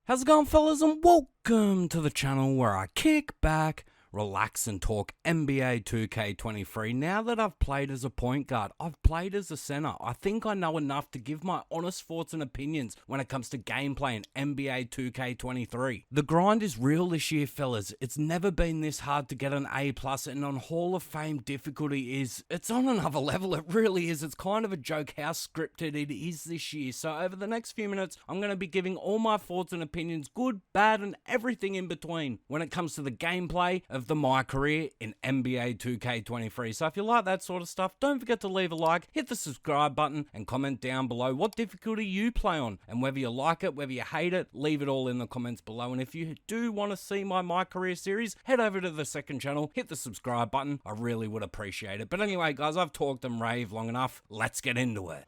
How's it going, fellas, and welcome to the channel where I kick back, relax and talk NBA 2K23. Now that I've played as a point guard, I've played as a center, I think I know enough to give my honest thoughts and opinions when it comes to gameplay in NBA 2K23. The grind is real this year, fellas. It's never been this hard to get an A+, and on Hall of Fame difficulty it's on another level. It really is. It's kind of a joke how scripted it is this year. So over the next few minutes, I'm going to be giving all my thoughts and opinions, good, bad, and everything in between when it comes to the gameplay of the MyCareer in NBA 2K23. So if you like that sort of stuff, don't forget to leave a like, hit the subscribe button, and comment down below what difficulty you play on, and whether you like it, whether you hate it, leave it all in the comments below. And if you do want to see my MyCareer series, head over to the second channel, hit the subscribe button. I really would appreciate it. But anyway, guys, I've talked and raved long enough. Let's get into it.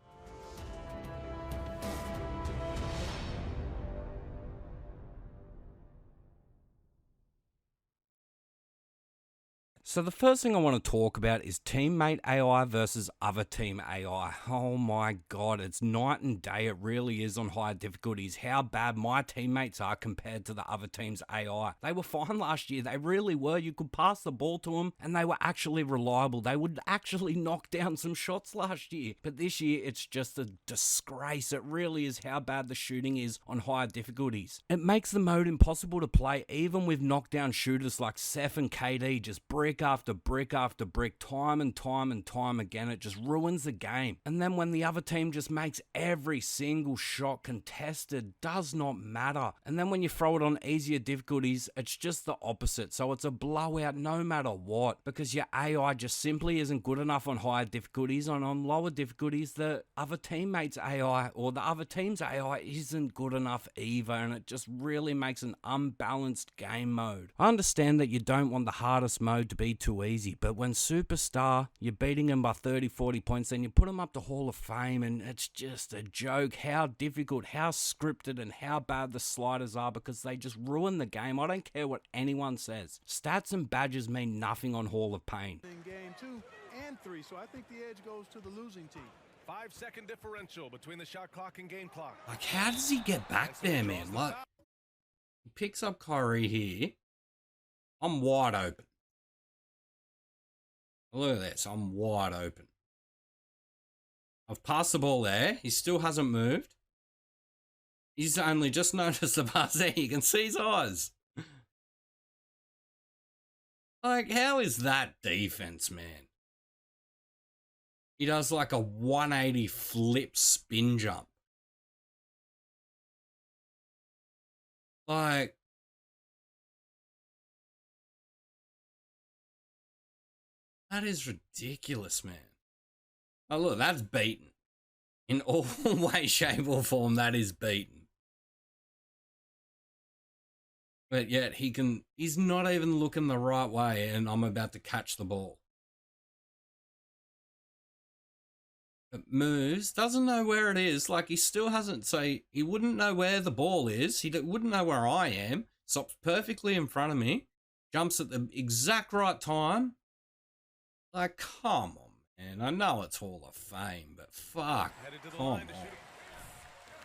So the first thing I want to talk about is teammate AI versus other team AI. Oh my god, it's night and day. It really is on higher difficulties how bad my teammates are compared to the other team's AI. They were fine last year. They really were. You could pass the ball to them and they were actually reliable. They would actually knock down some shots last year. But this year, it's just a disgrace. It really is how bad the shooting is on higher difficulties. It makes the mode impossible to play even with knockdown shooters like Seth and KD just brick after brick after brick, time and time again. It just ruins the game. And then when the other team just makes every single shot contested, does not matter. And then when you throw it on easier difficulties, it's just the opposite. So it's a blowout no matter what, because your AI just simply isn't good enough on higher difficulties, and on lower difficulties, the other teammates' AI or the other team's AI isn't good enough either, and it just really makes an unbalanced game mode. I understand that you don't want the hardest mode to be too easy, but when Superstar, you're beating him by 30-40 points, then you put him up to Hall of Fame, and it's just a joke how difficult, how scripted, and how bad the sliders are, because they just ruin the game. I don't care what anyone says. Stats and badges mean nothing on Hall of Fame. In game 2 and 3, so I think the edge goes to the losing team. 5-second differential between the shot clock and game clock. Like, how does he get back there, man? Like, he picks up Kyrie here. I'm wide open. Look at this, I'm wide open. I've passed the ball there. He still hasn't moved. He's only just noticed the pass there. You can see his eyes. Like, how is that defense, man? He does like a 180 flip spin jump. Like, that is ridiculous, man. Oh, look, that's beaten. In all way, shape, or form, that is beaten. But yet, he's not even looking the right way, and I'm about to catch the ball. It moves, doesn't know where it is. Like, he still hasn't, so he wouldn't know where the ball is. He wouldn't know where I am. Stops perfectly in front of me. Jumps at the exact right time. Like, come on, man. I know it's Hall of Fame, but fuck, come on.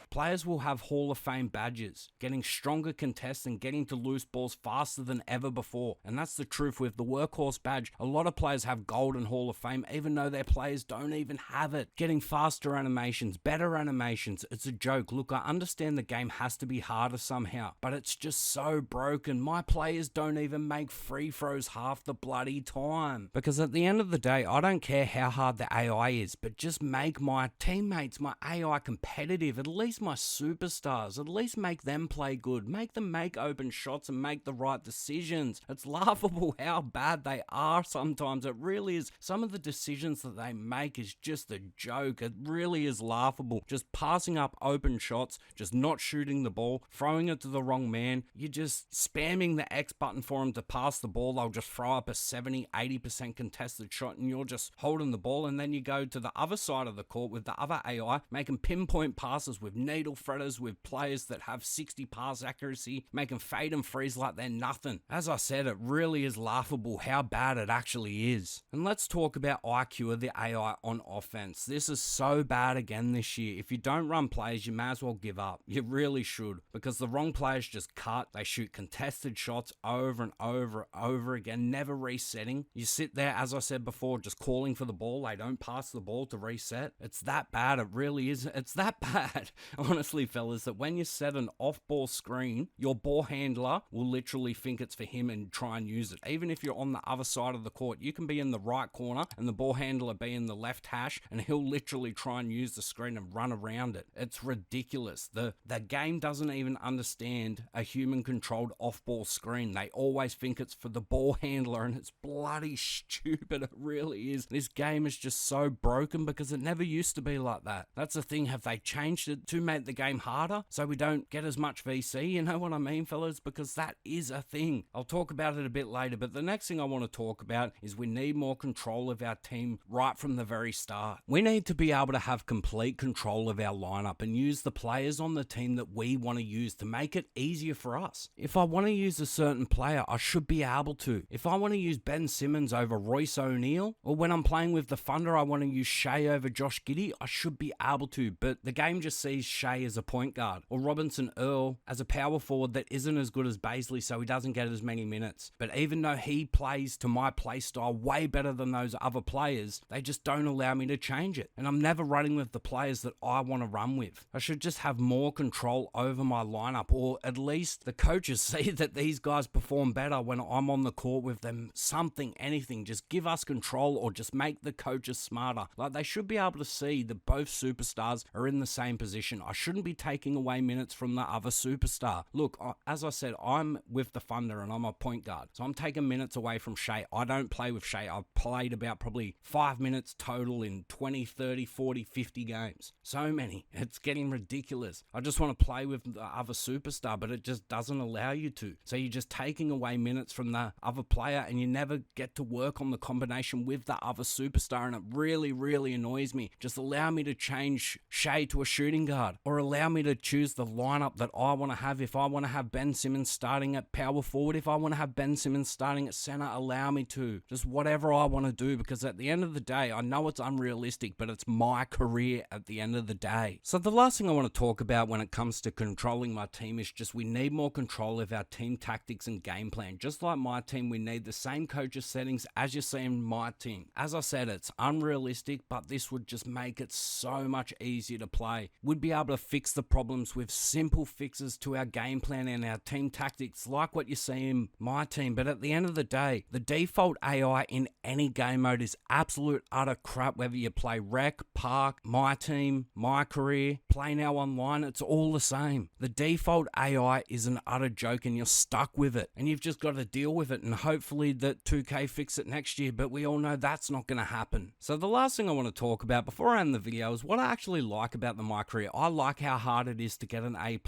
Players will have Hall of Fame badges, getting stronger contests and getting to loose balls faster than ever before. And that's the truth with the Workhorse badge. A lot of players have gold in Hall of Fame, even though their players don't even have it. Getting faster animations, better animations, it's a joke. Look, I understand the game has to be harder somehow, but it's just so broken. My players don't even make free throws half the bloody time. Because at the end of the day, I don't care how hard the AI is, but just make my teammates, my AI competitive. At least my superstars, at least make them play good, make them make open shots and make the right decisions. It's laughable how bad they are sometimes. It really is. Some of the decisions that they make is just a joke. It really is laughable. Just passing up open shots, just not shooting the ball, throwing it to the wrong man. You're just spamming the X button for them to pass the ball. They'll just throw up a 70-80% contested shot and you're just holding the ball, and then you go to the other side of the court with the other AI making pinpoint passes with needle threaders with players that have 60 pass accuracy, making fade and freeze like they're nothing. As I said, it really is laughable how bad it actually is. And let's talk about IQ of the AI on offense. This is so bad again this year. If you don't run plays, you may as well give up. You really should, because the wrong players just cut. They shoot contested shots over and over and over again, never resetting. You sit there, as I said before, just calling for the ball. They don't pass the ball to reset. It's that bad. It really is. It's that bad, honestly, fellas, that when you set an off-ball screen, your ball handler will literally think it's for him and try and use it. Even if you're on the other side of the court, you can be in the right corner and the ball handler be in the left hash, and he'll literally try and use the screen and run around it. It's ridiculous. The game doesn't even understand a human-controlled off-ball screen. They always think it's for the ball handler, and it's bloody stupid. It really is. This game is just so broken because it never used to be like that. That's the thing. Have they changed it to make the game harder so we don't get as much VC? You know what I mean, fellas? Because that is a thing. I'll talk about it a bit later, but the next thing I want to talk about is we need more control of our team right from the very start. We need to be able to have complete control of our lineup and use the players on the team that we want to use to make it easier for us. If I want to use a certain player, I should be able to. If I want to use Ben Simmons over Royce O'Neal, or when I'm playing with the Thunder, I want to use Shea over Josh Giddey, I should be able to, but the game just sees Shea as a point guard, or Robinson Earl as a power forward that isn't as good as Baisley, so he doesn't get as many minutes. But even though he plays to my play style way better than those other players, they just don't allow me to change it. And I'm never running with the players that I want to run with. I should just have more control over my lineup, or at least the coaches see that these guys perform better when I'm on the court with them. Something, anything, just give us control, or just make the coaches smarter. Like, they should be able to see that both superstars are in the same position. I shouldn't be taking away minutes from the other superstar. Look, as I said, I'm with the Thunder and I'm a point guard, so I'm taking minutes away from Shea. I don't play with Shea. I've played about probably 5 minutes total in 20, 30, 40, 50 games. So many. It's getting ridiculous. I just want to play with the other superstar, but it just doesn't allow you to. So you're just taking away minutes from the other player, and you never get to work on the combination with the other superstar, and it really, really annoys me. Just allow me to change Shea to a shooting guard, or allow me to choose the lineup that I want to have. If I want to have Ben Simmons starting at power forward, if I want to have Ben Simmons starting at center, allow me to. Just whatever I want to do, because at the end of the day, I know it's unrealistic, but it's my career at the end of the day. So the last thing I want to talk about when it comes to controlling my team is just we need more control of our team tactics and game plan. Just like my team, we need the same coaches settings as you see in my team. As I said, it's unrealistic, but this would just make it so much easier to play. We'd be able to fix the problems with simple fixes to our game plan and our team tactics, like what you see in my team. But at the end of the day, the default AI in any game mode is absolute utter crap. Whether you play Rec, Park, My Team, My Career, Play Now Online, it's all the same. The default AI is an utter joke, and you're stuck with it, and you've just got to deal with it, and hopefully that 2K fix it next year, but we all know that's not going to happen. So the last thing I want to talk about before I end the video is what I actually like about the MyCareer. I like how hard it is to get an A+.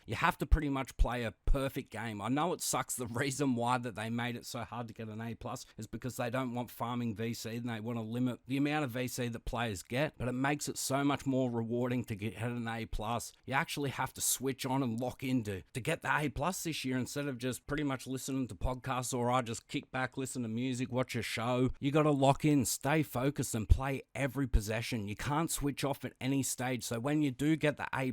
You have to pretty much play a perfect game. I know it sucks. The reason why that they made it so hard to get an A+ is because they don't want farming VC, and they want to limit the amount of VC that players get, but it makes it so much more rewarding to get an A+. You actually have to switch on and lock into to get the A+ this year, instead of just pretty much listening to podcasts, or I just kick back, listen to music, watch a show. You got to lock in, stay focused, and play every possession. You can't switch off at any stage. So when you do get the A+,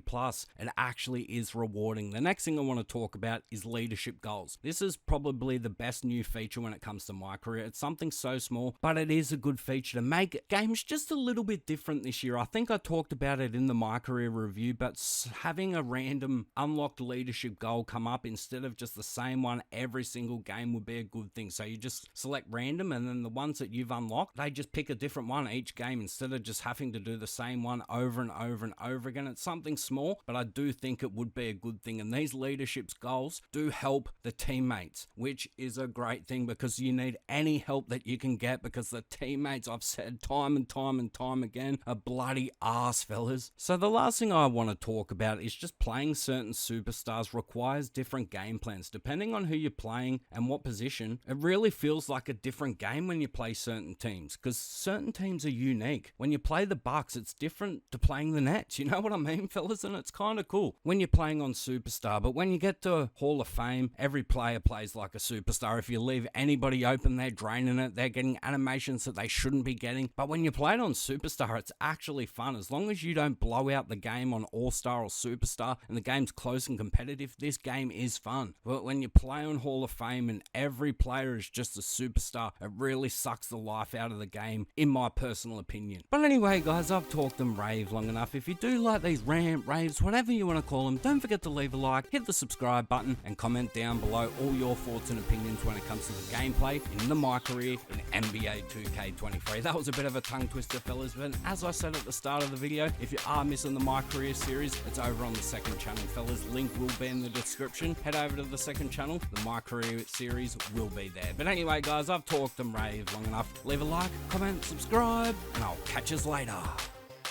it actually is rewarding. The next thing I want to talk about is leadership goals. This is probably the best new feature when it comes to MyCareer. It's something so small, but it is a good feature to make games just a little bit different this year. I think I talked about it in the MyCareer review, but having a random unlocked leadership goal come up instead of just the same one every single game would be a good thing. So you just select random, and then the ones that you've unlocked, they just pick a different one each game instead of just having to do the same one over and over and over again. It's something small, but I do think it would be a good thing. And these leadership goals do help the teammates, which is a great thing, because you need any help that you can get, because the teammates, I've said time and time and time again, are bloody arse, fellas. So the last thing I want to talk about is just playing certain superstars requires different game plans. Depending on who you're playing and what position, it really feels like a different game when you play certain teams, because certain teams are unique. When you play the Bucks, it's different to playing the Nets. You know what I mean? game, fellas, and it's kind of cool when you're playing on Superstar. But when you get to Hall of Fame, every player plays like a superstar. If you leave anybody open, they're draining it. They're getting animations that they shouldn't be getting. But when you play it on Superstar, it's actually fun. As long as you don't blow out the game on All-Star or Superstar and the game's close and competitive, this game is fun. But when you play on Hall of Fame and every player is just a superstar, it really sucks the life out of the game, in my personal opinion. But anyway, guys, I've talked and raved long enough. If you do like these rant, raves, whatever you want to call them, don't forget to leave a like, hit the subscribe button, and comment down below all your thoughts and opinions when it comes to the gameplay in the MyCareer in NBA 2K23. That was a bit of a tongue twister, fellas, but as I said at the start of the video, if you are missing the MyCareer series, it's over on the second channel, fellas. Link will be in the description. Head over to the second channel. The MyCareer series will be there. But anyway, guys, I've talked and raved long enough. Leave a like, comment, subscribe, and I'll catch us later.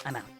I'm out.